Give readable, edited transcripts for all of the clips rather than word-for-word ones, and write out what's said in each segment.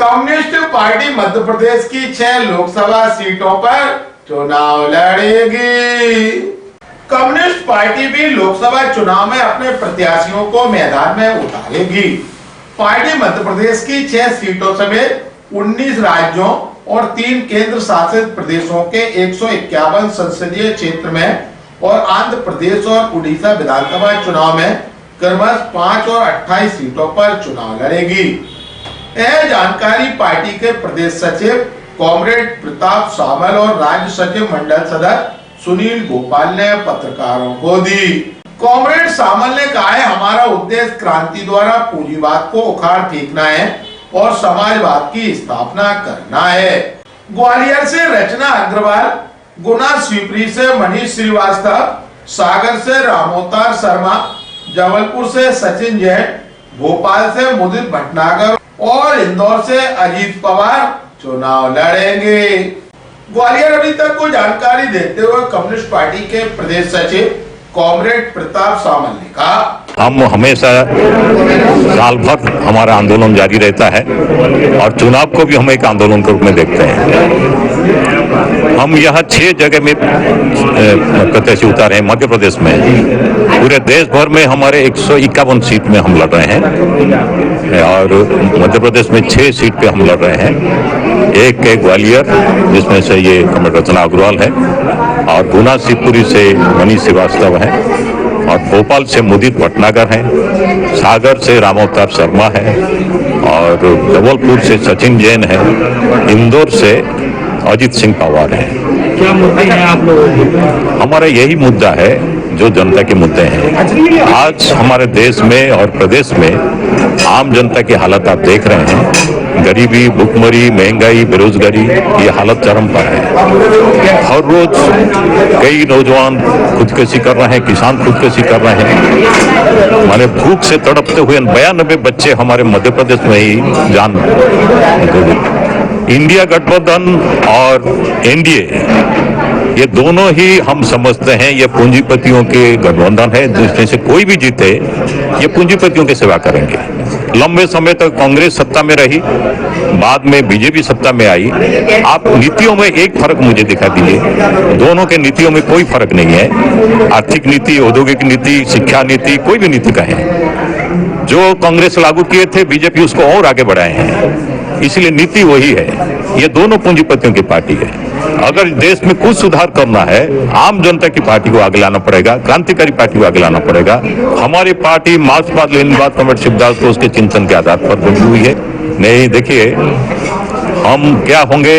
Communist party Madhya Pradesh की 6 लोकसभा सीटों पर चुनाव लड़ेगी। कम्युनिस्ट पार्टी भी लोकसभा चुनाव में अपने प्रत्याशियों को मैदान में उतारेगी। पार्टी मध्य प्रदेश की 6 सीटों समेत 19 राज्यों और 3 केंद्र शासित प्रदेशों के 151 संसदीय क्षेत्र में और आंध्र प्रदेश और उड़ीसा विधानसभा चुनाव में क्रमशः 5 और 28 सीटों पर चुनाव लड़ेगी। यह जानकारी पार्टी के प्रदेश सचिव कॉमरेड प्रताप सामल और राज्य सचिव मंडल सदस्य सुनील गोपाल ने पत्रकारों को दी। कॉमरेड सामल ने कहा है, हमारा उद्देश्य क्रांति द्वारा पूंजीवाद को उखाड़ फेंकना है और समाजवाद की स्थापना करना है। ग्वालियर से रचना अग्रवाल, गुना शिवपुरी से मनीष श्रीवास्तव, सागर से रामोतार शर्मा, जबलपुर से सचिन जैन, भोपाल से मुदित भटनागर और इंदौर से अजीत पवार चुनाव लड़ेंगे। ग्वालियर अभी तक को जानकारी देते हुए कम्युनिस्ट पार्टी के प्रदेश सचिव कॉमरेड प्रताप सामल ने कहा, हम हमेशा साल भर हमारा आंदोलन जारी रहता है और चुनाव को भी हम एक आंदोलन के रूप में देखते हैं। हम यहाँ 6 जगह में प्रत्याशी उतारे हैं मध्य प्रदेश में। पूरे देश भर में हमारे 151 सीट में हम लड़ रहे हैं और मध्य प्रदेश में 6 सीट पे हम लड़ रहे हैं। एक है ग्वालियर, जिसमें से ये कॉमरेड रचना अग्रवाल है, और गुना शिवपुरी से मनीष श्रीवास्तव है, और भोपाल से मुदित भटनागर है, सागर से रामोतार शर्मा है, और जबलपुर से सचिन जैन है, इंदौर से अजीत सिंह पवार है। क्या मुद्दे हैं आप लोगों के? हमारा यही मुद्दा है जो जनता के मुद्दे हैं। आज हमारे देश में और प्रदेश में आम जनता की हालत आप देख रहे हैं। गरीबी, भुखमरी, महंगाई, बेरोजगारी, ये हालत चरम पर है। हर रोज कई नौजवान खुदकुशी कर रहे हैं, किसान खुदकुशी कर रहे हैं। माने भूख से तड़पते हुए 92 बच्चे हमारे मध्य प्रदेश में ही जान इंडिया गठबंधन और एनडीए, ये दोनों ही हम समझते हैं ये पूंजीपतियों के गठबंधन है। जिसमें से कोई भी जीते ये पूंजीपतियों की सेवा करेंगे। लंबे समय तक कांग्रेस सत्ता में रही, बाद में बीजेपी सत्ता में आई। आप नीतियों में एक फर्क मुझे दिखा दीजिए। दोनों के नीतियों में कोई फर्क नहीं है। आर्थिक नीति, औद्योगिक नीति, शिक्षा नीति, कोई भी नीति का है। जो कांग्रेस लागू किए थे, बीजेपी उसको और आगे बढ़ाए हैं। इसलिए नीति वही है। ये दोनों पूंजीपतियों की पार्टी है। अगर देश में कुछ सुधार करना है, आम जनता की पार्टी को आगे लाना पड़ेगा, क्रांतिकारी पार्टी को आगे लाना पड़ेगा। हमारी पार्टी मार्क्सवाद लेनिनवाद कॉमरेड शिवदास को उसके चिंतन के आधार पर बनी हुई है। नहीं, देखिए, हम क्या होंगे,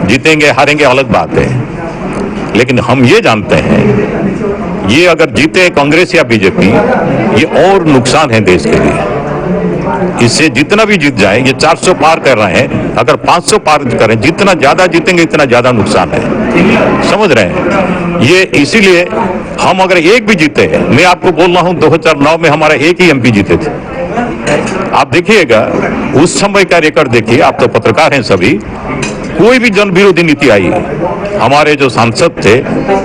जीतेंगे हारेंगे अलग बात है, लेकिन हम ये जानते हैं ये अगर जीते कांग्रेस या बीजेपी, ये और नुकसान है देश के लिए। इससे जितना भी जीत जाए, ये 400 पार कर रहे हैं, अगर 500 पार करें, जितना ज्यादा जीतेंगे इतना ज्यादा नुकसान है। समझ रहे हैं? ये इसीलिए हम अगर एक भी जीते, मैं आपको बोल रहा हूं 2009 में हमारा एक ही एमपी जीते थे। आप देखिएगा उस समय का रिकॉर्ड देखिए, आप तो पत्रकार हैं सभी। कोई भी जन विरोधी नीति आई, हमारे जो सांसद थे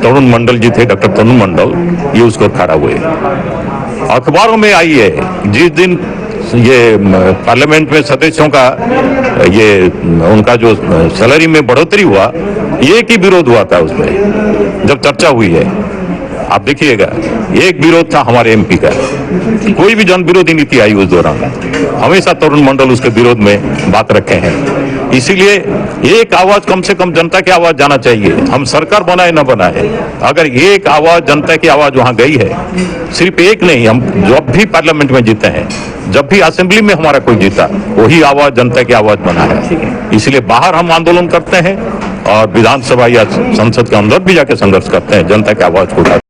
तरुण मंडल जी थे, डॉक्टर तरुण मंडल, ये उसको खड़ा हुए। अखबारों में आई है, जिस दिन ये पार्लियामेंट में सदस्यों का ये उनका जो सैलरी में बढ़ोतरी हुआ, एक ही विरोध हुआ था उसमें जब चर्चा हुई है। आप देखिएगा, एक विरोध था हमारे एमपी का। कोई भी जन विरोधी नीति आई उस दौरान, हमेशा तरुण मंडल उसके विरोध में बात रखे हैं। इसीलिए एक आवाज, कम से कम जनता की आवाज जाना चाहिए। हम सरकार बनाए न बनाए, अगर एक आवाज, जनता की आवाज वहां गई है, सिर्फ एक नहीं, हम जब भी पार्लियामेंट में जीते हैं, जब भी असेंबली में हमारा कोई जीता, वही आवाज जनता की आवाज बना है। इसलिए बाहर हम आंदोलन करते हैं और विधानसभा या संसद के अंदर भी जाके संघर्ष करते हैं जनता की आवाज को।